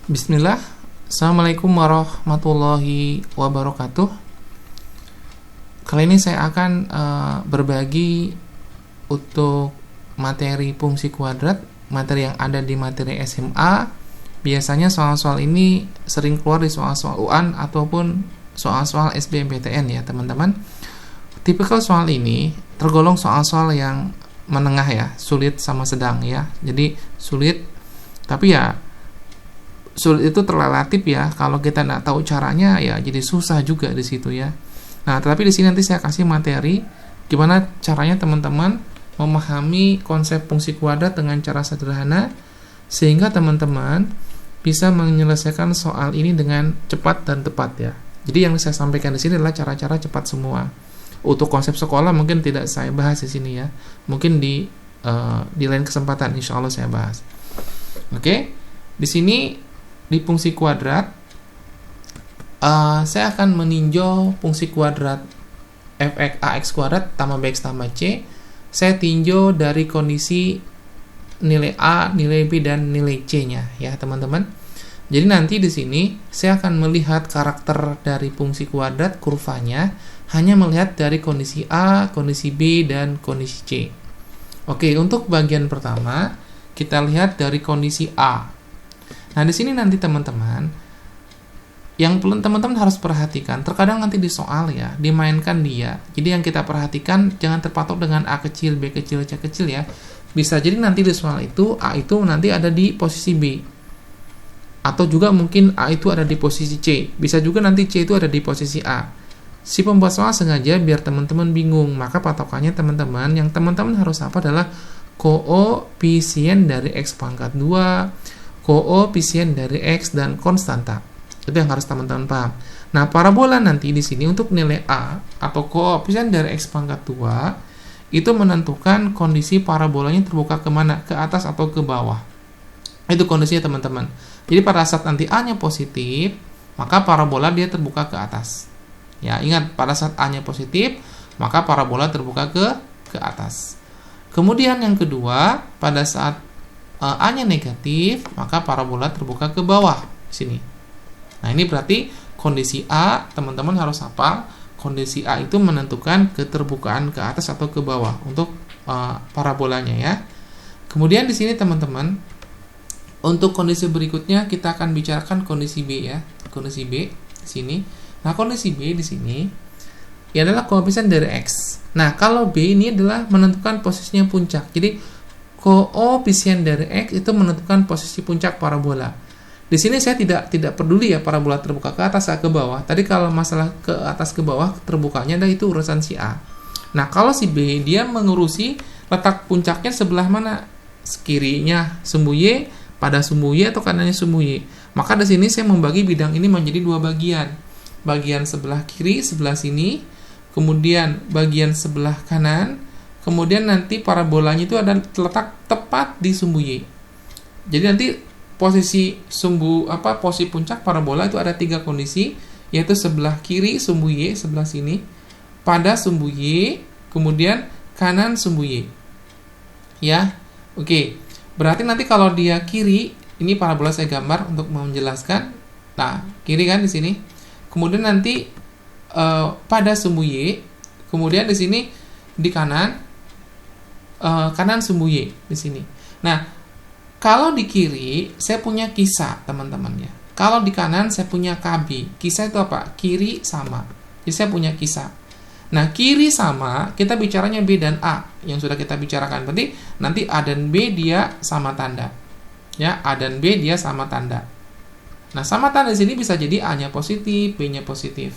Bismillah. Assalamualaikum warahmatullahi wabarakatuh. Kali ini saya akan berbagi untuk materi fungsi kuadrat, materi yang ada di materi SMA. Biasanya soal-soal ini sering keluar di soal-soal UAN ataupun soal-soal SBMPTN ya teman-teman. Tipikal soal ini tergolong soal-soal yang menengah ya, sulit sama sedang ya. Jadi sulit, tapi ya sulit itu terrelatif ya. Kalau kita nggak tahu caranya ya jadi susah juga di situ ya. Nah, tetapi di sini nanti saya kasih materi gimana caranya teman-teman memahami konsep fungsi kuadrat dengan cara sederhana sehingga teman-teman bisa menyelesaikan soal ini dengan cepat dan tepat ya. Jadi yang saya sampaikan di sini adalah cara-cara cepat semua. Untuk konsep sekolah mungkin tidak saya bahas di sini ya. Mungkin di lain kesempatan insya Allah saya bahas. Oke. Di sini di fungsi kuadrat saya akan meninjau fungsi kuadrat fx ax kuadrat tambah bx tambah c. Saya tinjau dari kondisi nilai a, nilai b dan nilai c-nya ya teman-teman. Jadi nanti di sini saya akan melihat karakter dari fungsi kuadrat kurvanya hanya melihat dari kondisi a, kondisi b dan kondisi c. Oke, untuk bagian pertama kita lihat dari kondisi a. Nah, di sini nanti teman-teman yang teman-teman harus perhatikan, terkadang nanti di soal ya, dimainkan dia. Jadi yang kita perhatikan jangan terpatok dengan A kecil, B kecil, C kecil ya. Bisa jadi nanti di soal itu A itu nanti ada di posisi B. Atau juga mungkin A itu ada di posisi C. Bisa juga nanti C itu ada di posisi A. Si pembuat soal sengaja biar teman-teman bingung. Maka patokannya teman-teman, yang teman-teman harus apa adalah koefisien dari X pangkat 2, koefisien dari X dan konstanta. Itu yang harus teman-teman paham. Nah, parabola nanti di sini untuk nilai A atau koefisien dari X pangkat 2 itu menentukan kondisi parabolanya terbuka kemana, ke atas atau ke bawah. Itu kondisinya teman-teman. Jadi pada saat nanti A-nya positif, maka parabola dia terbuka ke atas. Ya, ingat pada saat A-nya positif, maka parabola terbuka ke atas. Kemudian yang kedua, pada saat A-nya negatif, maka parabola terbuka ke bawah di sini. Nah, ini berarti kondisi A, teman-teman harus hafal, kondisi A itu menentukan keterbukaan ke atas atau ke bawah untuk parabolanya ya. Kemudian di sini teman-teman, untuk kondisi berikutnya kita akan bicarakan kondisi B ya. Kondisi B di sini. Nah, kondisi B di sini ya adalah koefisien dari X. Nah, kalau B ini adalah menentukan posisinya puncak. Jadi koefisien dari X itu menentukan posisi puncak parabola. Di sini saya tidak peduli ya parabola terbuka ke atas atau ke bawah. Tadi kalau masalah ke atas ke bawah terbukanya ada itu urusan si A. Nah, kalau si B dia mengurusi letak puncaknya sebelah mana? Kirinya sumbu Y, pada sumbu Y atau kanannya sumbu Y. Maka di sini saya membagi bidang ini menjadi dua bagian. Bagian sebelah kiri sebelah sini, kemudian bagian sebelah kanan. Kemudian nanti parabolanya itu ada terletak tepat di sumbu Y. Jadi nanti posisi posisi puncak parabola itu ada tiga kondisi, yaitu sebelah kiri sumbu Y sebelah sini, pada sumbu Y, kemudian kanan sumbu Y. Ya. Oke. Berarti nanti kalau dia kiri, ini parabola saya gambar untuk menjelaskan. Nah, kiri kan di sini. Kemudian nanti pada sumbu Y, kemudian di sini di kanan kanan sumbu Y di sini. Nah, kalau di kiri saya punya kisah teman-teman ya. Kalau di kanan saya punya KB. Kisah itu apa? Kiri sama. Jadi saya punya kisah. Nah, kiri sama, kita bicaranya B dan A yang sudah kita bicarakan. Berarti nanti A dan B dia sama tanda. Ya, A dan B dia sama tanda. Nah, sama tanda di sini bisa jadi A-nya positif, B-nya positif.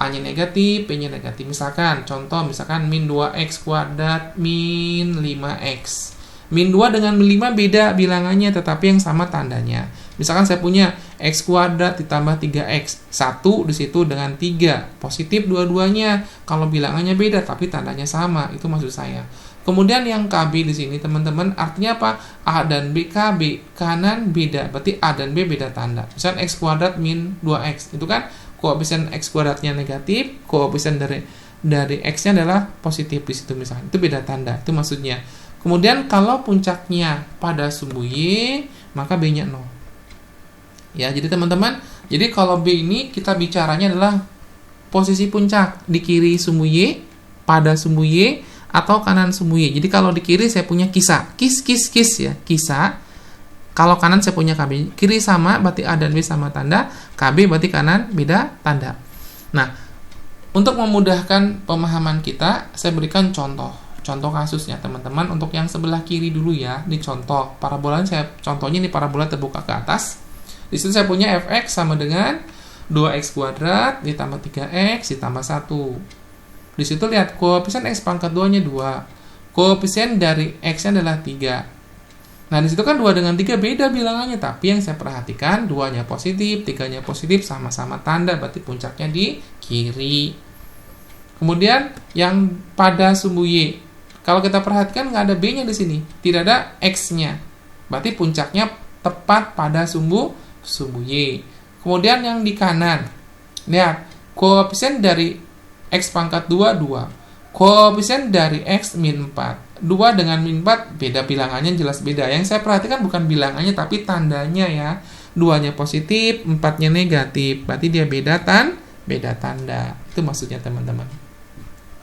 A-nya negatif, B-nya negatif. Misalkan, contoh, min 2x kuadrat min 5x. Min 2 dengan 5 beda bilangannya, tetapi yang sama tandanya. Misalkan saya punya x kuadrat ditambah 3x. 1 di situ dengan 3. Positif dua-duanya. Kalau bilangannya beda, tapi tandanya sama. Itu maksud saya. Kemudian yang KB di sini, teman-teman, artinya apa? A dan B, KB. Kanan beda. Berarti A dan B beda tanda. Misalkan x kuadrat min 2x. Itu kan koefisien X kuadratnya negatif, koefisien dari X-nya adalah positif di situ misalnya. Itu beda tanda, itu maksudnya. Kemudian kalau puncaknya pada sumbu Y, maka B-nya 0. Ya, jadi teman-teman, jadi kalau B ini kita bicaranya adalah posisi puncak di kiri sumbu Y, pada sumbu Y, atau kanan sumbu Y. Jadi kalau di kiri saya punya kisah, kis ya, kisah. Kalau kanan saya punya KB. Kiri sama berarti A dan B sama tanda, KB berarti kanan beda tanda. Nah, untuk memudahkan pemahaman kita, saya berikan contoh kasusnya teman-teman. Untuk yang sebelah kiri dulu ya, ini contoh parabola. Contohnya ini parabola terbuka ke atas. Di situ saya punya fx sama dengan 2x kuadrat ditambah 3x ditambah 1. Di situ lihat koefisien x pangkat 2-nya 2. Koefisien dari x-nya adalah 3. Nah, di situ kan 2 dengan 3 beda bilangannya, tapi yang saya perhatikan 2-nya positif, 3-nya positif, sama-sama tanda, berarti puncaknya di kiri. Kemudian yang pada sumbu Y, kalau kita perhatikan nggak ada B-nya di sini, tidak ada X-nya, berarti puncaknya tepat pada sumbu Y. Kemudian yang di kanan, lihat koefisien dari X pangkat 2, 2. Koefisien dari X min 4. 2 dengan min 4 beda bilangannya, jelas beda. Yang saya perhatikan bukan bilangannya tapi tandanya ya. 2-nya positif, 4-nya negatif. Berarti dia beda tanda. Itu maksudnya teman-teman.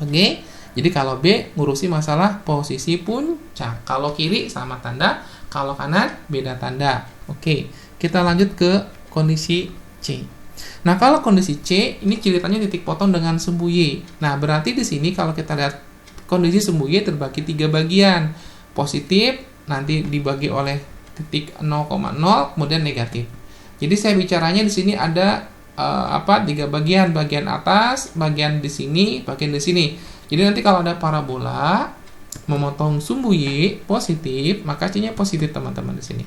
Oke. Jadi kalau B ngurusi masalah posisi puncak. Kalau kiri sama tanda, kalau kanan beda tanda. Oke. Kita lanjut ke kondisi C. Nah, kalau kondisi C ini ceritanya titik potong dengan sumbu Y. Nah, berarti di sini kalau kita lihat kondisi sumbu Y terbagi 3 bagian. Positif nanti dibagi oleh titik 0,0, kemudian negatif. Jadi saya bicaranya di sini ada 3 bagian, bagian atas, bagian di sini, bagian di sini. Jadi nanti kalau ada parabola memotong sumbu Y positif, maka C-nya positif teman-teman di sini.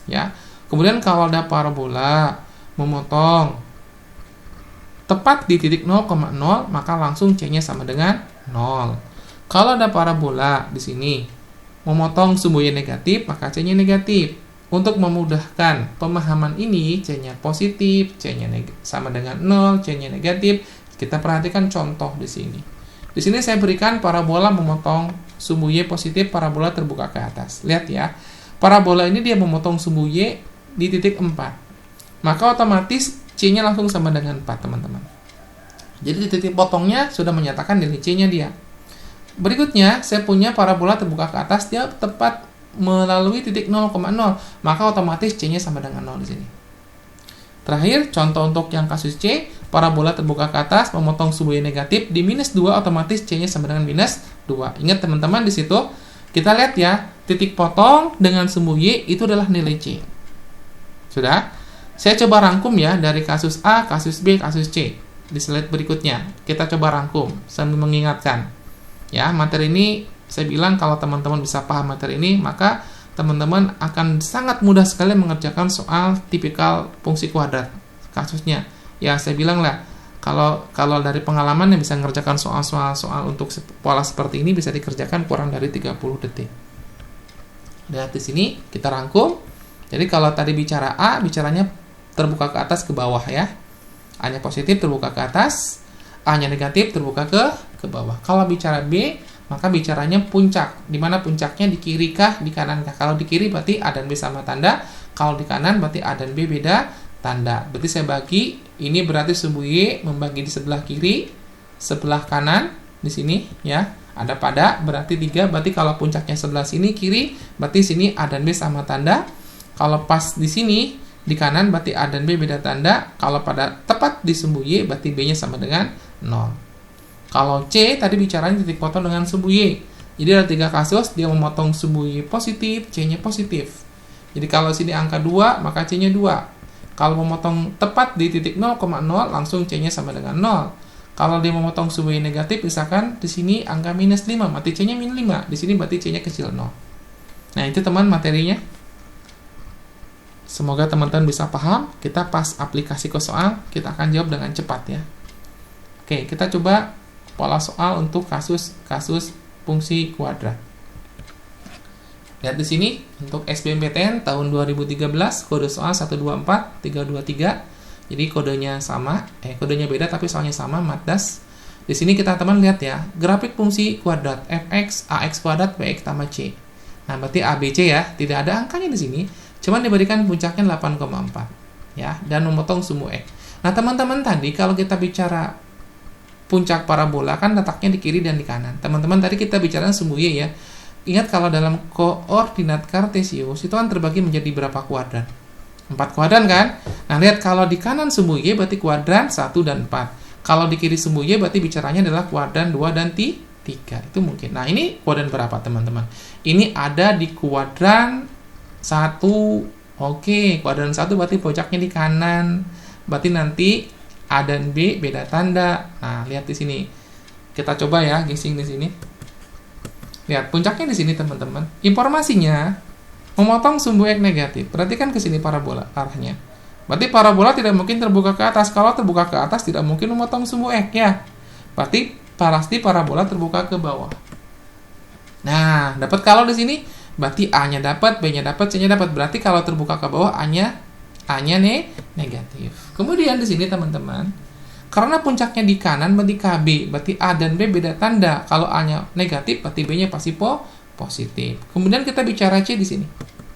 Ya. Kemudian kalau ada parabola memotong tepat di titik 0,0, maka langsung C-nya sama dengan 0. Kalau ada parabola di sini memotong sumbu Y negatif, maka C-nya negatif. Untuk memudahkan pemahaman ini, C-nya positif, C-nya sama dengan 0, C-nya negatif. Kita perhatikan contoh di sini. Di sini saya berikan parabola memotong sumbu Y positif, parabola terbuka ke atas. Lihat ya. Parabola ini dia memotong sumbu Y di titik 4. Maka otomatis C-nya langsung sama dengan 4, teman-teman. Jadi di titik potongnya sudah menyatakan nilai C-nya dia. Berikutnya, saya punya parabola terbuka ke atas, dia tepat melalui titik 0,0, maka otomatis C-nya sama dengan 0 di sini. Terakhir, contoh untuk yang kasus C, parabola terbuka ke atas, memotong sumbu Y negatif, di minus 2, otomatis C-nya sama dengan minus 2. Ingat teman-teman, di situ, kita lihat ya, titik potong dengan sumbu Y itu adalah nilai C. Sudah? Saya coba rangkum ya, dari kasus A, kasus B, kasus C. Di slide berikutnya, kita coba rangkum, sambil mengingatkan. Ya, materi ini saya bilang kalau teman-teman bisa paham materi ini, maka teman-teman akan sangat mudah sekali mengerjakan soal tipikal fungsi kuadrat kasusnya. Ya, saya bilang lah, kalau dari pengalaman yang bisa mengerjakan soal untuk pola seperti ini bisa dikerjakan kurang dari 30 detik. Lihat di sini kita rangkum. Jadi kalau tadi bicara A, bicaranya terbuka ke atas ke bawah ya. A-nya positif terbuka ke atas, A-nya negatif terbuka ke bawah. Kalau bicara B, maka bicaranya puncak. Di mana puncaknya di kiri kah, di kanan kah? Kalau di kiri berarti A dan B sama tanda. Kalau di kanan berarti A dan B beda tanda. Berarti saya bagi, ini berarti sumbu Y membagi di sebelah kiri, sebelah kanan di sini ya. Ada pada berarti 3, berarti kalau puncaknya sebelah sini kiri, berarti sini A dan B sama tanda. Kalau pas di sini di kanan berarti A dan B beda tanda. Kalau pada tepat di sumbu Y berarti B-nya sama dengan 0. Kalau C tadi bicaranya titik potong dengan sumbu Y. Jadi ada 3 kasus, dia memotong sumbu Y positif, C-nya positif. Jadi kalau sini angka 2, maka C-nya 2. Kalau memotong tepat di titik 0,0, langsung C-nya sama dengan 0. Kalau dia memotong sumbu Y negatif, misalkan di sini angka minus 5, berarti C-nya minus 5. Di sini berarti C-nya kecil 0. Nah, itu teman materinya. Semoga teman-teman bisa paham. Kita pas aplikasi ke soal, kita akan jawab dengan cepat ya. Oke, kita coba pola soal untuk kasus fungsi kuadrat. Lihat di sini untuk SBMPTN tahun 2013 kode soal 124323. Jadi kodenya sama, kodenya beda tapi soalnya sama, matdas. Di sini kita teman lihat ya, grafik fungsi kuadrat fx, ax kuadrat, bx tambah c. Nah, berarti ABC ya, tidak ada angkanya di sini, cuman diberikan puncaknya 8,4. ya, dan memotong sumbu X. Nah, teman-teman tadi kalau kita bicara puncak parabola kan letaknya di kiri dan di kanan. Teman-teman tadi kita bicara sumbu Y ya. Ingat kalau dalam koordinat kartesius itu kan terbagi menjadi berapa kuadran? 4 kuadran kan? Nah, lihat kalau di kanan sumbu Y berarti kuadran 1 dan 4. Kalau di kiri sumbu Y berarti bicaranya adalah kuadran 2 dan 3. Itu mungkin. Nah, ini kuadran berapa, teman-teman? Ini ada di kuadran 1. Oke, kuadran 1 berarti puncaknya di kanan. Berarti nanti A dan B beda tanda. Nah, lihat di sini. Kita coba ya, guessing di sini. Lihat, puncaknya di sini, teman-teman. Informasinya memotong sumbu X negatif. Perhatikan ke sini parabola arahnya. Berarti parabola tidak mungkin terbuka ke atas. Kalau terbuka ke atas tidak mungkin memotong sumbu X ya. Berarti pasti parabola terbuka ke bawah. Nah, dapat kalau di sini berarti A-nya dapat, B-nya dapat, C-nya dapat. Berarti kalau terbuka ke bawah A-nya negatif. Kemudian di sini teman-teman, karena puncaknya di kanan berarti KB, berarti A dan B beda tanda. Kalau A-nya negatif berarti B-nya pasti positif. Kemudian kita bicara C di sini.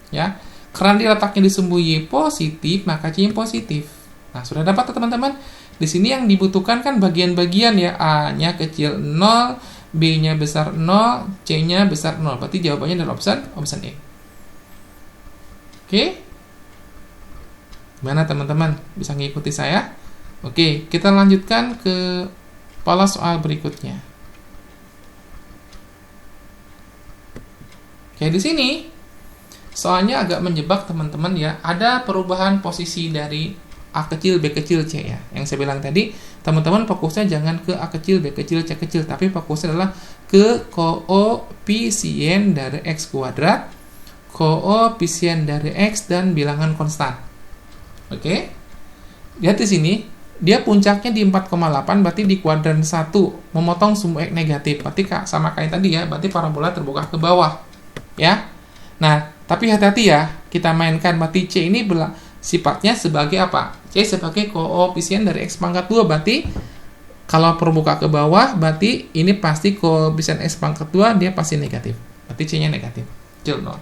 Ya. Karena dia letaknya di sumbu Y positif, maka C-nya positif. Nah, sudah dapat teman-teman? Di sini yang dibutuhkan kan bagian-bagian ya. A-nya kecil 0, B-nya besar 0, C-nya besar 0. Berarti jawabannya adalah option E. Oke? Gimana teman-teman? Bisa ngikuti saya? Oke, kita lanjutkan ke pola soal berikutnya. Oke, di sini soalnya agak menjebak teman-teman ya. Ada perubahan posisi dari A kecil, B kecil, C ya. Yang saya bilang tadi, teman-teman fokusnya jangan ke A kecil, B kecil, C kecil, tapi fokusnya adalah ke koefisien dari X kuadrat, koefisien dari X, dan bilangan konstan. Oke? Lihat di sini, dia puncaknya di 4,8, berarti di kuadran 1, memotong sumbu X negatif. Berarti sama kayak tadi ya, berarti parabola terbuka ke bawah. Ya? Nah, tapi hati-hati ya, kita mainkan berarti C ini sifatnya sebagai apa? C sebagai koefisien dari X pangkat 2, berarti kalau terbuka ke bawah, berarti ini pasti koefisien X pangkat 2, dia pasti negatif. Berarti C-nya negatif. Kecil 0.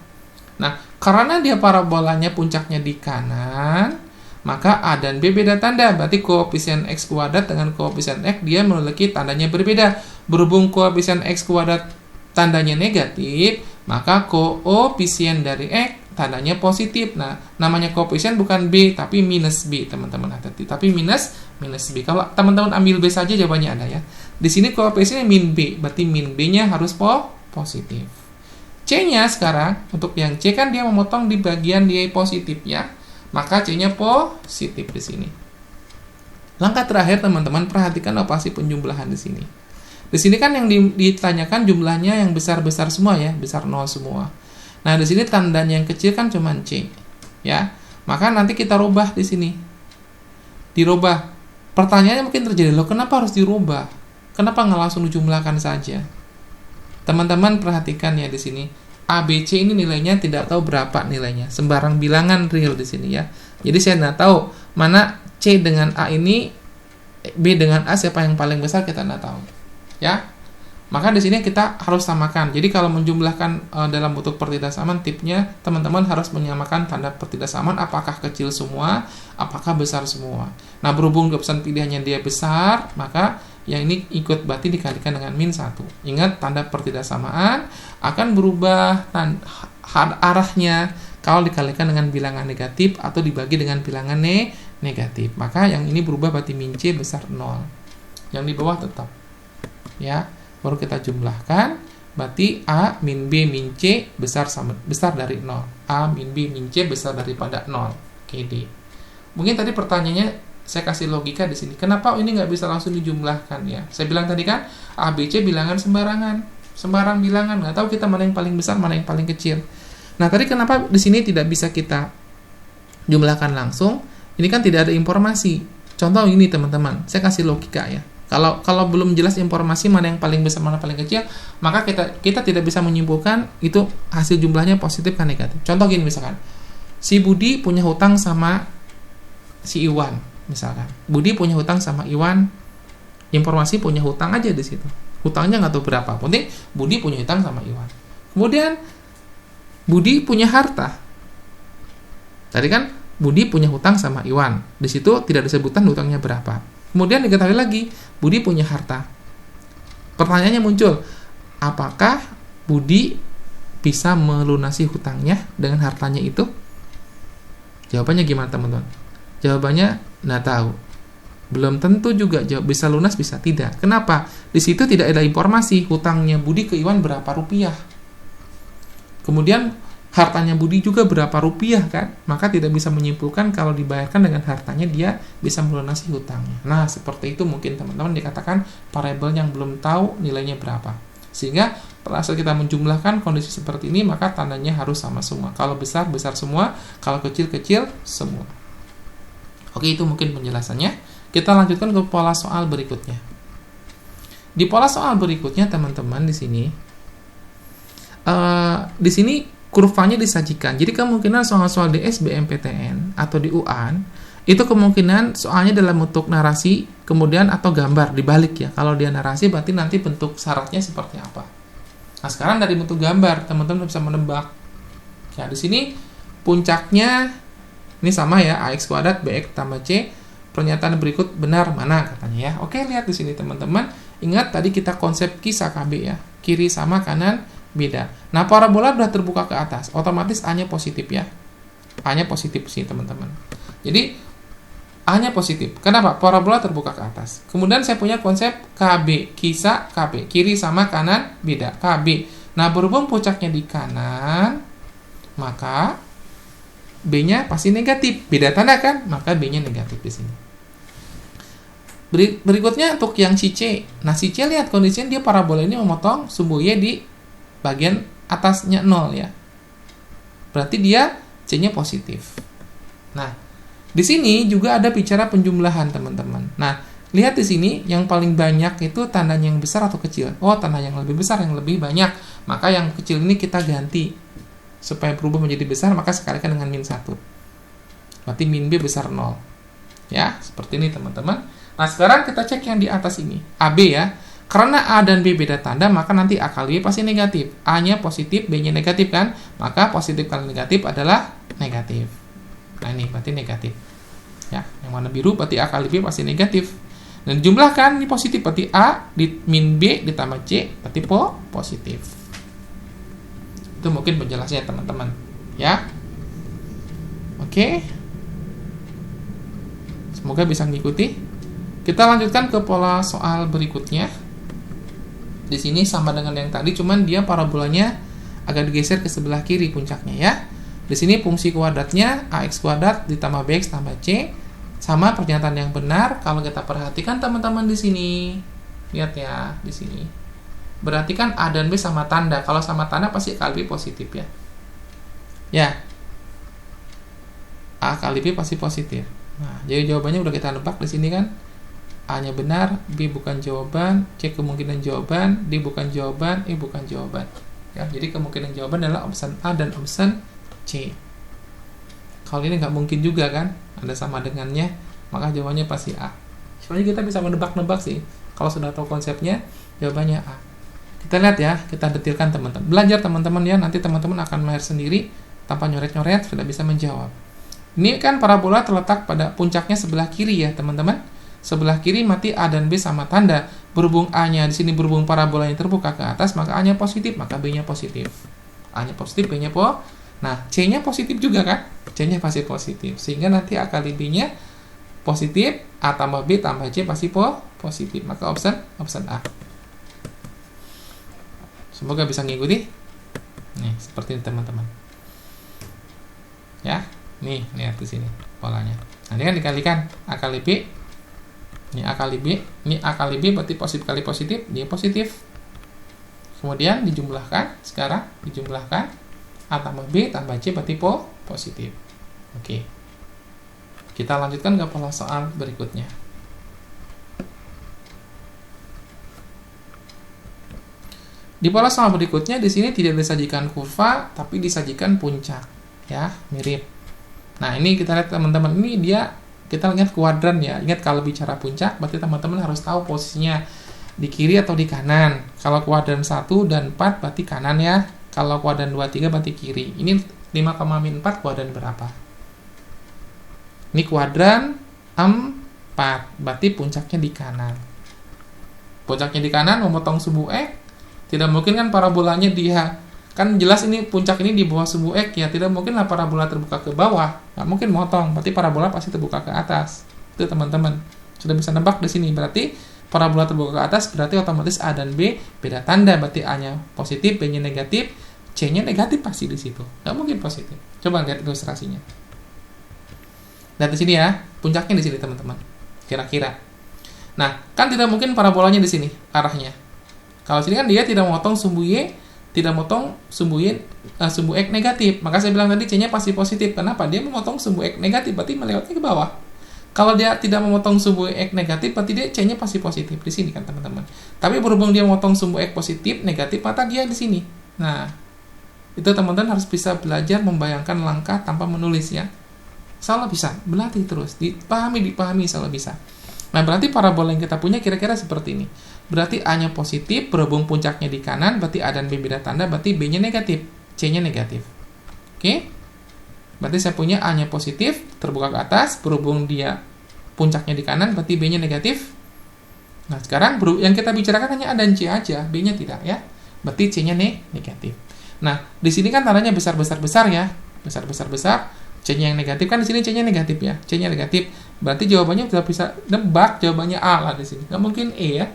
Nah, karena dia parabolanya puncaknya di kanan, maka A dan B beda tanda. Berarti koefisien X kuadrat dengan koefisien X, dia memiliki tandanya berbeda. Berhubung koefisien X kuadrat tandanya negatif, maka koefisien dari X tandanya positif. Nah, namanya koefisien bukan B, tapi minus B, teman-teman. Tapi minus B. Kalau teman-teman ambil B saja, jawabannya ada ya. Di sini koefisiennya min B, berarti min B-nya harus positif. C-nya sekarang, untuk yang C kan dia memotong di bagian dia positif ya. Maka C-nya positif di sini. Langkah terakhir, teman-teman, perhatikan operasi penjumlahan di sini. Di sini kan yang ditanyakan jumlahnya yang besar-besar semua ya, besar 0 semua. Nah, di sini tandanya yang kecil kan cuma C. Ya. Maka nanti kita rubah di sini. Dirubah. Pertanyaannya mungkin terjadi, loh kenapa harus dirubah? Kenapa nggak langsung dijumlahkan saja? Teman-teman perhatikan ya di sini. A, B, C ini nilainya tidak tahu berapa nilainya. Sembarang bilangan real di sini ya. Jadi saya nggak tahu mana C dengan A ini, B dengan A siapa yang paling besar kita nggak tahu. Ya. Maka di sini kita harus samakan. Jadi kalau menjumlahkan dalam bentuk pertidaksamaan, tipnya teman-teman harus menyamakan tanda pertidaksamaan apakah kecil semua, apakah besar semua. Nah, berhubung opsi pilihannya dia besar, maka yang ini ikut berarti dikalikan dengan min 1. Ingat, tanda pertidaksamaan akan berubah arahnya kalau dikalikan dengan bilangan negatif atau dibagi dengan bilangan negatif. Maka yang ini berubah berarti min C besar 0. Yang di bawah tetap. Ya. Baru kita jumlahkan, berarti A min B min C besar dari 0. A min B min C besar daripada 0. Oke, D. Mungkin tadi pertanyaannya saya kasih logika di sini. Kenapa ini nggak bisa langsung dijumlahkan ya? Saya bilang tadi kan A, B, C bilangan sembarang bilangan. Nggak tahu kita mana yang paling besar, mana yang paling kecil. Nah, tadi kenapa di sini tidak bisa kita jumlahkan langsung? Ini kan tidak ada informasi. Contoh ini teman-teman, saya kasih logika ya. Kalau belum jelas informasi mana yang paling besar, mana paling kecil, maka kita tidak bisa menyimpulkan itu hasil jumlahnya positif kan negatif. Contoh gini misalkan, si Budi punya hutang sama si Iwan, misalkan. Budi punya hutang sama Iwan, informasi punya hutang aja di situ. Hutangnya nggak tahu berapa, penting Budi punya hutang sama Iwan. Kemudian Budi punya harta. Tadi kan Budi punya hutang sama Iwan. Di situ tidak disebutkan hutangnya berapa. Kemudian diketahui lagi, Budi punya harta. Pertanyaannya muncul, apakah Budi bisa melunasi hutangnya dengan hartanya itu? Jawabannya gimana teman-teman? Jawabannya nggak tahu. Belum tentu juga bisa lunas, bisa tidak. Kenapa? Di situ tidak ada informasi hutangnya Budi ke Iwan berapa rupiah. Kemudian hartanya Budi juga berapa rupiah kan? Maka tidak bisa menyimpulkan kalau dibayarkan dengan hartanya dia bisa melunasi hutangnya. Nah, seperti itu mungkin teman-teman dikatakan variabel yang belum tahu nilainya berapa. Sehingga pada saat kita menjumlahkan kondisi seperti ini, maka tandanya harus sama semua. Kalau besar, besar semua. Kalau kecil, kecil semua. Oke, itu mungkin penjelasannya. Kita lanjutkan ke pola soal berikutnya. Di pola soal berikutnya, teman-teman, di sini kurvanya disajikan. Jadi kemungkinan soal-soal di SBMPTN atau di UAN itu kemungkinan soalnya dalam bentuk narasi kemudian atau gambar dibalik ya. Kalau dia narasi berarti nanti bentuk syaratnya seperti apa. Nah, sekarang dari bentuk gambar teman-teman bisa menebak. Ya, di sini puncaknya ini sama ya, AX kuadrat BX tambah C. Pernyataan berikut benar mana katanya ya. Oke, lihat di sini teman-teman. Ingat tadi kita konsep kisah KB ya. Kiri sama kanan beda. Nah, parabola sudah terbuka ke atas, otomatis A-nya positif ya. A-nya positif sih, teman-teman. Jadi, A-nya positif. Kenapa? Parabola terbuka ke atas. Kemudian saya punya konsep KB, kisah KB. Kiri sama kanan beda, KB. Nah, berhubung puncaknya di kanan, maka B-nya pasti negatif. Beda tanda kan? Maka B-nya negatif di sini. Berikutnya untuk yang si C. Nah, si C lihat kondisinya dia parabola ini memotong sumbu Y di bagian atasnya 0 ya. Berarti dia C-nya positif. Nah, di sini juga ada bicara penjumlahan, teman-teman. Nah, lihat di sini yang paling banyak itu tandanya yang besar atau kecil. Oh, tanda yang lebih besar, yang lebih banyak. Maka yang kecil ini kita ganti. Supaya berubah menjadi besar, maka sekalikan dengan min 1. Berarti min B besar 0. Ya, seperti ini, teman-teman. Nah, sekarang kita cek yang di atas ini. AB ya. Karena A dan B beda tanda, maka nanti A kali B pasti negatif. A-nya positif, B-nya negatif kan? Maka positif kali negatif adalah negatif. Nah, ini berarti negatif. Ya, yang warna biru berarti A kali B pasti negatif. Dan dijumlahkan, ini positif, berarti A di min B ditambah C, berarti positif. Itu mungkin penjelasannya, teman-teman. Ya. Oke. Semoga bisa mengikuti. Kita lanjutkan ke pola soal berikutnya. Di sini sama dengan yang tadi, cuman dia parabolanya agak digeser ke sebelah kiri puncaknya ya. Di sini fungsi kuadratnya AX kuadrat ditambah BX tambah C sama pernyataan yang benar. Kalau kita perhatikan teman-teman di sini, lihat ya di sini. Berarti kan A dan B sama tanda. Kalau sama tanda pasti kali B positif ya. Ya. A kali B pasti positif. Nah, jadi jawabannya udah kita nebak di sini kan. A-nya benar, B bukan jawaban, C kemungkinan jawaban, D bukan jawaban, E bukan jawaban. Ya, jadi kemungkinan jawaban adalah option A dan option C. Kalau ini nggak mungkin juga kan, ada sama dengannya, maka jawabannya pasti A. Soalnya kita bisa menebak-nebak sih. Kalau sudah tahu konsepnya, jawabannya A. Kita lihat ya, kita detilkan teman-teman. Belajar teman-teman ya, nanti teman-teman akan melihat sendiri tanpa nyoret-nyoret sudah bisa menjawab. Ini kan parabola terletak pada puncaknya sebelah kiri ya, teman-teman. Sebelah kiri mati A dan B sama tanda. Berhubung A-nya di sini berhubung parabolanya terbuka ke atas, maka A-nya positif, maka B-nya positif. A-nya positif, B-nya Nah, C-nya positif juga kan? C-nya pasti positif. Sehingga nanti A kali B-nya positif, A tambah B tambah C pasti positif. Maka option A. Semoga bisa ngikuti. Nih, seperti ini teman-teman. Ya, nih lihat di sini polanya. Nah, ini kan dikalikan A kali B. Ini A kali B, ini A kali B berarti positif kali positif, dia positif. Kemudian dijumlahkan, sekarang dijumlahkan A tambah B tambah C berarti positif. Oke. Kita lanjutkan ke pola soal berikutnya. Di pola soal berikutnya di sini tidak disajikan kurva, tapi disajikan puncak, ya, mirip. Nah, ini kita lihat teman-teman, ini dia kita lihat kuadran ya. Ingat kalau bicara puncak berarti teman-teman harus tahu posisinya di kiri atau di kanan. Kalau kuadran 1 dan 4 berarti kanan ya. Kalau kuadran 2, 3 berarti kiri. Ini 5,4 kuadran berapa? Ini kuadran 4, berarti puncaknya di kanan. Puncaknya di kanan memotong sumbu X, tidak mungkin kan parabolanya dia, kan jelas ini puncak ini di bawah sumbu X ya, tidak mungkin lah parabola terbuka ke bawah, nggak mungkin motong, berarti parabola pasti terbuka ke atas. Itu teman-teman, sudah bisa nebak di sini, berarti parabola terbuka ke atas, berarti otomatis A dan B beda tanda, berarti A-nya positif, B-nya negatif, C-nya negatif pasti di situ, nggak mungkin positif. Coba lihat ilustrasinya. Dan di sini ya, puncaknya di sini teman-teman, kira-kira. Nah, kan tidak mungkin parabolanya di sini arahnya. Kalau sini kan dia tidak memotong sumbu Y, tidak memotong sumbu Y, sumbu X negatif. Maka saya bilang tadi C-nya pasti positif. Kenapa? Dia memotong sumbu X negatif, berarti melewati ke bawah. Kalau dia tidak memotong sumbu X negatif, berarti dia C-nya pasti positif di sini kan teman-teman. Tapi berhubung dia memotong sumbu X positif, negatif, maka dia di sini. Nah, itu teman-teman harus bisa belajar membayangkan langkah tanpa menulis ya. Selalu bisa, berlatih terus, dipahami, selalu bisa. Nah, berarti parabola yang kita punya kira-kira seperti ini. Berarti A-nya positif, berhubung puncaknya di kanan, berarti A dan B beda tanda, berarti B-nya negatif, C-nya negatif. Oke? Berarti saya punya A-nya positif, terbuka ke atas, berhubung dia puncaknya di kanan, berarti B-nya negatif. Nah, sekarang yang kita bicarakan hanya A dan C aja, B-nya tidak ya. Berarti C-nya negatif. Nah, di sini kan tandanya besar-besar ya. Besar-besar. C-nya yang negatif, kan di sini C-nya negatif ya. C-nya negatif. Berarti jawabannya sudah bisa nebak, jawabannya A lah di sini. Nggak mungkin E ya.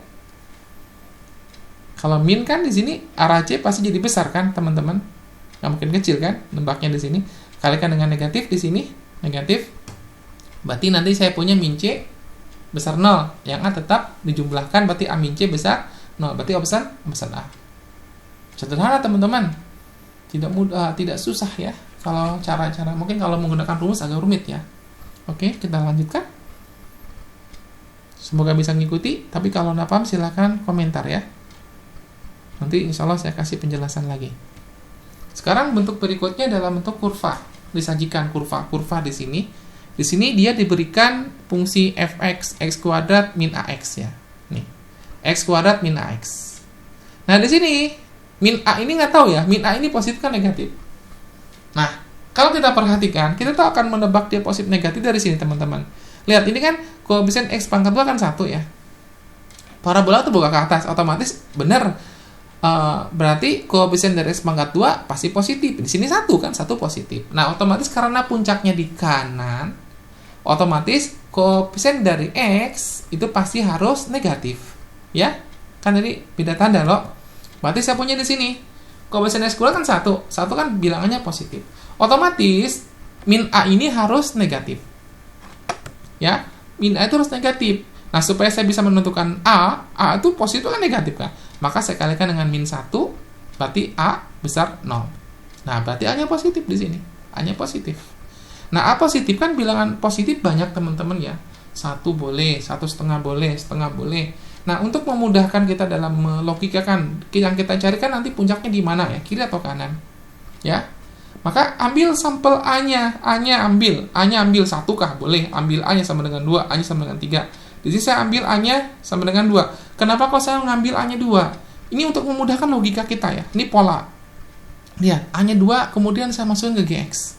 Kalau min kan di sini arah C pasti jadi besar kan, teman-teman. Nggak mungkin kecil kan, nebaknya di sini. Kalikan dengan negatif di sini, negatif. Berarti nanti saya punya min C besar 0. Yang A tetap dijumlahkan, berarti A min C besar 0. Berarti option A. Sederhana teman-teman. Tidak mudah, tidak susah ya. Kalau cara-cara, mungkin kalau menggunakan rumus agak rumit ya. Oke, kita lanjutkan. Semoga bisa mengikuti, tapi kalau nggak paham silahkan komentar ya. Nanti insya Allah saya kasih penjelasan lagi. Sekarang bentuk berikutnya dalam bentuk kurva. Disajikan kurva di sini. Di sini dia diberikan fungsi fx, x kuadrat min ax ya. Nih, x kuadrat min ax. Nah di sini min a ini nggak tahu ya, min a ini positif kan negatif. Nah, kalau kita perhatikan, kita tuh akan menebak dia positif negatif dari sini, teman-teman. Lihat, ini kan koefisien X pangkat 2 kan 1 ya. Parabola itu buka ke atas, otomatis benar. Berarti koefisien dari X pangkat 2 pasti positif. Di sini 1 kan, 1 positif. Nah, otomatis karena puncaknya di kanan, otomatis koefisien dari X itu pasti harus negatif. Ya, kan jadi beda tanda loh. Berarti saya punya di sini. Koefisien X kuadrat kan 1 kan bilangannya positif. Otomatis min A ini harus negatif. Ya, min A itu harus negatif. Nah, supaya saya bisa menentukan A itu positif kan negatif kan? Maka saya kalikan dengan min 1, berarti A besar 0. Nah, berarti A-nya positif di sini. A-nya positif. Nah, A positif kan bilangan positif banyak teman-teman ya. 1 boleh, 1,5 boleh, setengah boleh. Nah, untuk memudahkan kita dalam melogikakan, yang kita carikan nanti puncaknya di mana ya, kiri atau kanan. Ya. Maka ambil sampel A-nya ambil 1 kah? Boleh. Ambil A-nya sama dengan 2, A-nya sama dengan 3. Di sini saya ambil A-nya sama dengan 2. Kenapa kok saya mengambil A-nya 2? Ini untuk memudahkan logika kita ya. Ini pola. Lihat, A-nya 2, kemudian saya masukin ke GX.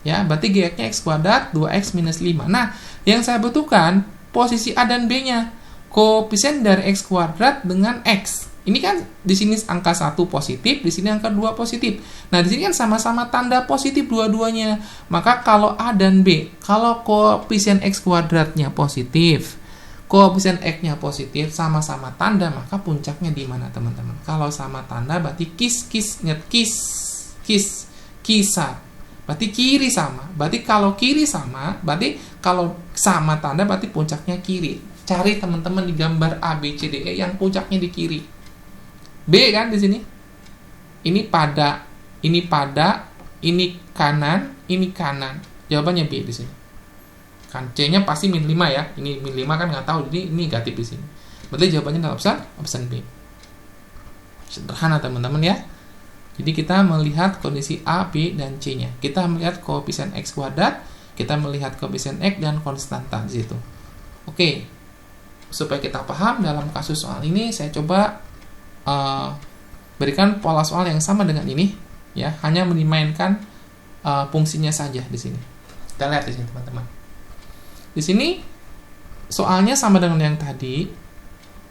Ya, berarti GX-nya X kuadrat 2X minus 5. Nah, yang saya butuhkan posisi A dan B-nya. Koefisien dari X kuadrat dengan X. Ini kan di sini angka 1 positif, di sini angka 2 positif. Nah, di sini kan sama-sama tanda positif dua-duanya. Maka kalau A dan B, kalau koefisien X kuadratnya positif, koefisien X-nya positif, sama-sama tanda, maka puncaknya di mana, teman-teman? Kalau sama tanda berarti ingat kisar. Berarti kiri sama. Berarti kalau kiri sama, berarti kalau sama tanda berarti puncaknya kiri. Cari teman-teman di gambar A, B, C, D, E yang puncaknya di kiri. B kan di sini. Ini pada, ini kanan, ini kanan. Jawabannya B di sini. Kan C-nya pasti min 5 ya. Ini min 5 kan nggak tahu, jadi ini negatif di sini. Berarti jawabannya adalah option B. Sederhana teman-teman ya. Jadi kita melihat kondisi A, B, dan C-nya. Kita melihat koefisien X kuadrat, kita melihat koefisien X dan konstanta di situ. Oke. Supaya kita paham dalam kasus soal ini, saya coba berikan pola soal yang sama dengan ini, ya, hanya dimainkan fungsinya saja di sini. Kita lihat di sini teman-teman. Di sini soalnya sama dengan yang tadi,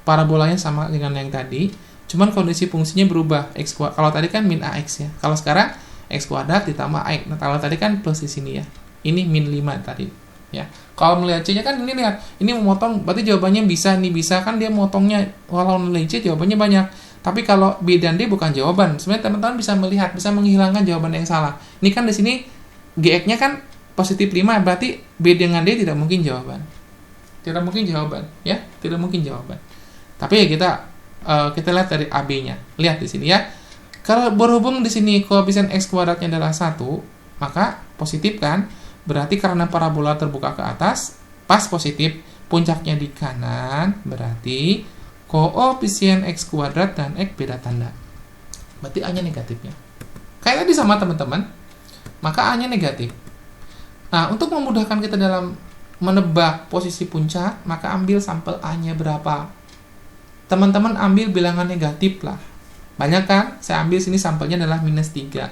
parabolanya sama dengan yang tadi, cuman kondisi fungsinya berubah. Kalau tadi kan min AX ya. Kalau sekarang X kuadrat ditambah AX. Nah, kalau tadi kan plus di sini ya. Ini min 5 tadi. Ya. Kalau melihat C-nya kan ini lihat, ini memotong, berarti jawabannya bisa nih, bisa kan dia motongnya walau nilai C jawabannya banyak. Tapi kalau B dan D bukan jawaban. Sebenarnya teman-teman bisa melihat, bisa menghilangkan jawaban yang salah. Ini kan di sini GX-nya kan positif 5, berarti B dengan D tidak mungkin jawaban. Tidak mungkin jawaban, ya. Tidak mungkin jawaban. Tapi ya kita lihat dari AB-nya. Lihat di sini ya. Kalau berhubung di sini koefisien X kuadratnya adalah 1, maka positif kan? Berarti karena parabola terbuka ke atas, pas positif, puncaknya di kanan, berarti koefisien X kuadrat dan X beda tanda. Berarti A-nya negatifnya. Kayak tadi sama teman-teman, maka A-nya negatif. Nah, untuk memudahkan kita dalam menebak posisi puncak, maka ambil sampel A-nya berapa. Teman-teman ambil bilangan negatif lah. Banyak kan? Saya ambil sini sampelnya adalah minus 3.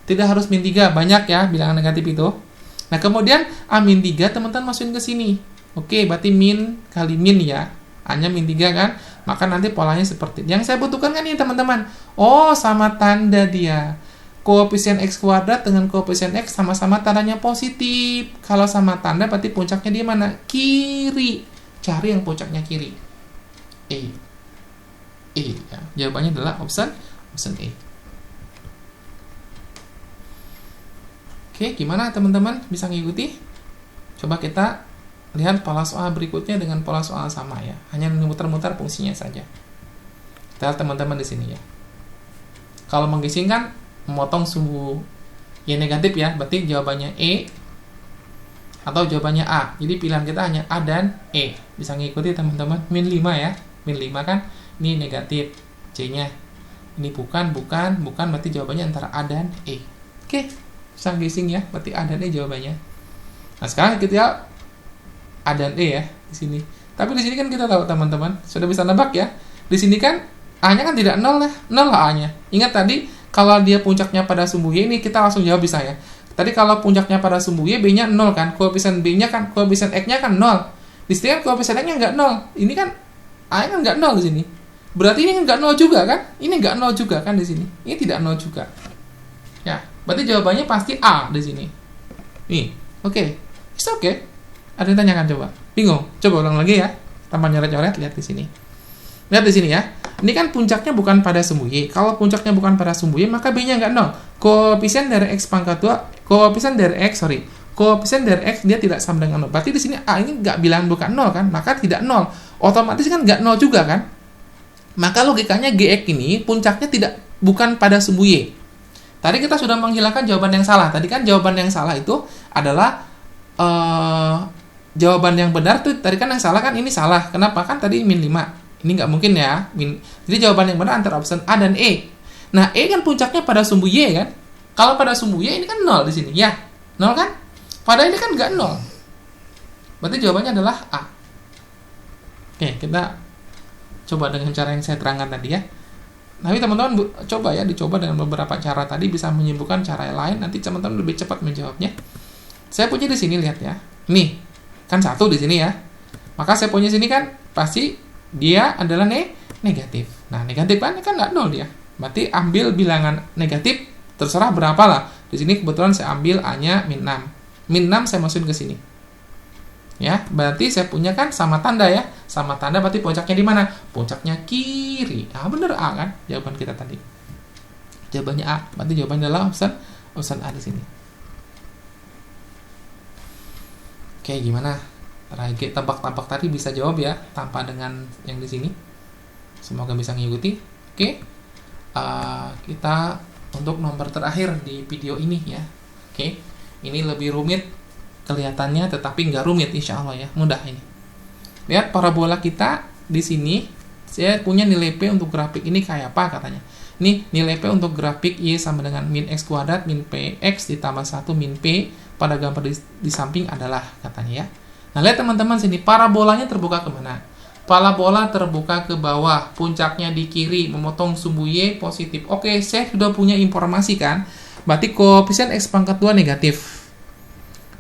Tidak harus min 3, banyak ya bilangan negatif itu. Nah, kemudian A-3 teman-teman masukin ke sini. Oke, berarti min kali min ya. A-nya min 3 kan? Maka nanti polanya seperti ini. Yang saya butuhkan kan ini teman-teman. Oh, sama tanda dia. Koefisien X kuadrat dengan koefisien X sama-sama tandanya positif. Kalau sama tanda berarti puncaknya di mana? Kiri. Cari yang puncaknya kiri. Ya. Jawabannya adalah option A. Oke, gimana teman-teman? Bisa ngikuti? Coba kita lihat pola soal berikutnya dengan pola soal sama ya. Hanya memutar-mutar fungsinya saja. Kita lihat teman-teman di sini ya. Kalau menggising kan memotong sumbu Y negatif ya, berarti jawabannya E atau jawabannya A. Jadi pilihan kita hanya A dan E. Bisa ngikuti teman-teman? Min 5 ya. Min 5 kan? Ini negatif C-nya. Ini bukan, berarti jawabannya antara A dan E. Oke, bisa gising ya, berarti A dan E jawabannya. Nah, sekarang kita lihat A dan E ya di sini. Tapi di sini kan kita tahu teman-teman, sudah bisa nebak ya. Di sini kan A-nya kan tidak 0 lah, 0 lah A-nya. Ingat tadi kalau dia puncaknya pada sumbu Y, ini kita langsung jawab bisa ya. Tadi kalau puncaknya pada sumbu Y, B-nya 0 kan, koefisien B-nya kan, koefisien X-nya kan 0. Di sini kan koefisien X-nya nggak 0. Ini kan A-nya kan nggak 0 di sini. Berarti ini nggak 0 juga kan? Ini nggak 0 juga kan di sini. Ini tidak 0 juga. Ya, berarti jawabannya pasti A di sini. Nih, oke. It's okay. Ada yang tanyakan coba? Bingung? Coba ulang lagi ya. Tanpa nyoret-nyoret, lihat di sini. Lihat di sini ya. Ini kan puncaknya bukan pada sumbu Y. Kalau puncaknya bukan pada sumbu Y, maka B-nya nggak 0. Koefisien dari X pangkat 2, koefisien dari X dia tidak sama dengan 0. Berarti di sini A ini nggak bilang bukan 0 kan? Maka tidak 0. Otomatis kan nggak 0 juga kan? Maka logikanya GX ini puncaknya bukan pada sumbu Y. Tadi kita sudah menghilangkan jawaban yang salah. Tadi kan jawaban yang salah itu adalah jawaban yang benar tuh. Tadi kan yang salah kan ini salah. Kenapa? Kan tadi min 5. Ini nggak mungkin ya. Jadi jawaban yang benar antara option A dan E. Nah, E kan puncaknya pada sumbu Y kan? Kalau pada sumbu Y ini kan 0 di sini. Ya, 0 kan? Padahal ini kan nggak 0. Berarti jawabannya adalah A. Oke, kita coba dengan cara yang saya terangkan tadi ya. Tapi teman-teman coba ya, dicoba dengan beberapa cara tadi bisa menyembuhkan cara yang lain. Nanti teman-teman lebih cepat menjawabnya. Saya punya di sini lihat ya. Nih, kan 1 di sini ya. Maka saya punya sini kan pasti dia adalah negatif. Nah, negatif kan nggak 0 dia. Berarti ambil bilangan negatif terserah berapa lah. Di sini kebetulan saya ambil A-nya min 6. Min 6 saya masukin ke sini. Ya, berarti saya punya kan sama tanda ya. Sama tanda berarti puncaknya di mana? Puncaknya kiri. Ah, bener A kan jawaban kita tadi. Jawabannya A. Berarti jawabannya adalah option A di sini. Oke, gimana? Rage tebak-tebak tadi bisa jawab ya tanpa dengan yang di sini. Semoga bisa mengikuti. Oke. Kita untuk nomor terakhir di video ini ya. Oke. Ini lebih rumit kelihatannya, tetapi nggak rumit insya Allah ya, mudah ini. Lihat parabola kita di sini, saya punya nilai P untuk grafik ini kayak apa katanya. Ini nilai P untuk grafik Y sama dengan min X kuadrat min PX ditambah 1 min P pada gambar di samping adalah katanya ya. Nah, lihat teman-teman sini, parabolanya terbuka kemana? Parabola terbuka ke bawah, puncaknya di kiri, memotong sumbu Y positif. Oke, saya sudah punya informasi kan? Berarti koefisien X pangkat 2 negatif.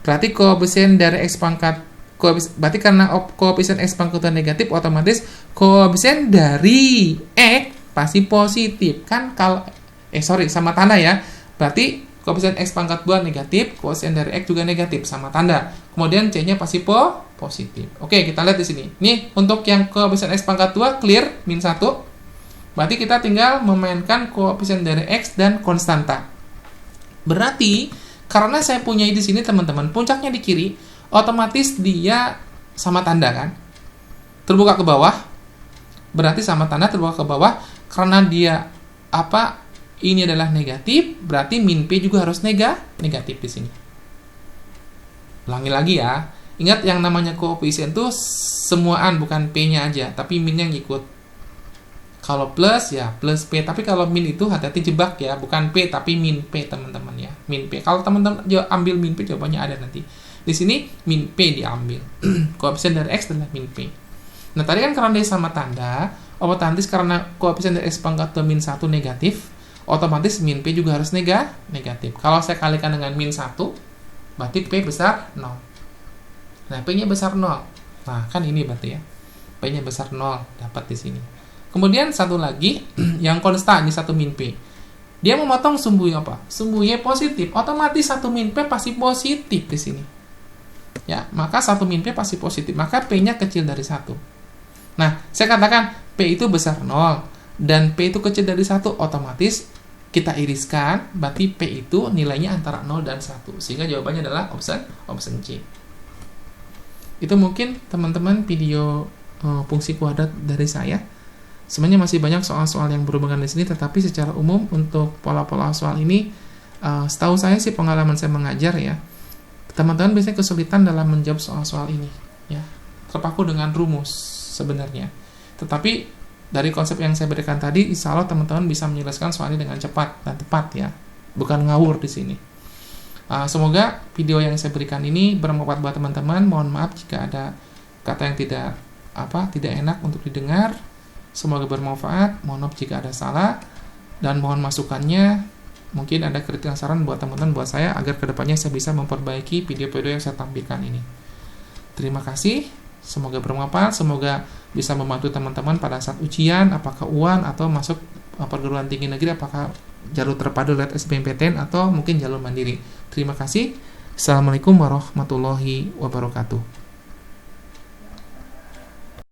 Berarti koefisien dari X pangkat berarti karena koefisien X pangkatuan negatif, otomatis koefisien dari X pasti positif. Kan kalau sama tanda ya. Berarti koefisien X pangkat 2 negatif, koefisien dari X juga negatif sama tanda. Kemudian C-nya pasti positif. Oke, kita lihat di sini. Nih, untuk yang koefisien X pangkat 2 clear min 1. Berarti kita tinggal memainkan koefisien dari X dan konstanta. Berarti karena saya punya di sini teman-teman, puncaknya di kiri, otomatis dia sama tanda kan? Terbuka ke bawah. Berarti sama tanda terbuka ke bawah. Karena dia ini adalah negatif, berarti min P juga harus negatif di sini. Ulangi lagi ya. Ingat yang namanya koefisien itu semuaan, bukan P-nya aja, tapi min yang ikut. Kalau plus ya plus P, tapi kalau min itu hati-hati jebak ya, bukan P tapi min P teman-teman ya, min P. Kalau teman-teman ambil min P, jawabannya ada nanti. Di sini min P diambil. Koefisien dari X adalah min P. Nah, tadi kan karena dia sama tanda, otomatis karena koefisien dari X pangkat 2 min 1 negatif, otomatis min P juga harus negatif. Kalau saya kalikan dengan min 1, berarti P besar 0. Nah, P-nya besar 0. Nah, kan ini berarti ya. P-nya besar 0, dapat di sini. Kemudian satu lagi, yang konstan, ini 1 min P. Dia memotong sumbunya apa? Sumbunya positif. Otomatis 1 min P pasti positif di sini. Ya, maka 1 min P pasti positif. Maka P-nya kecil dari 1. Nah, saya katakan P itu besar 0. Dan P itu kecil dari 1, otomatis kita iriskan, berarti P itu nilainya antara 0 dan 1. Sehingga jawabannya adalah option C. Itu mungkin teman-teman video fungsi kuadrat dari saya. Sebenarnya masih banyak soal-soal yang berhubungan di sini, tetapi secara umum untuk pola-pola soal ini, setahu saya sih pengalaman saya mengajar ya, teman-teman biasanya kesulitan dalam menjawab soal-soal ini, ya, terpaku dengan rumus sebenarnya. Tetapi dari konsep yang saya berikan tadi, insya Allah teman-teman bisa menyelesaikan soal ini dengan cepat dan tepat ya, bukan ngawur di sini. Semoga video yang saya berikan ini bermanfaat buat teman-teman. Mohon maaf jika ada kata yang tidak enak untuk didengar. Semoga bermanfaat. Mohon maaf jika ada salah, dan mohon masukannya. Mungkin ada kritik dan saran buat teman-teman, buat saya, agar kedepannya saya bisa memperbaiki video-video yang saya tampilkan ini. Terima kasih. Semoga bermanfaat. Semoga bisa membantu teman-teman pada saat ujian, apakah UAN atau masuk perguruan tinggi negeri, apakah jalur terpadu lewat SBMPTN atau mungkin jalur mandiri. Terima kasih. Assalamualaikum warahmatullahi wabarakatuh.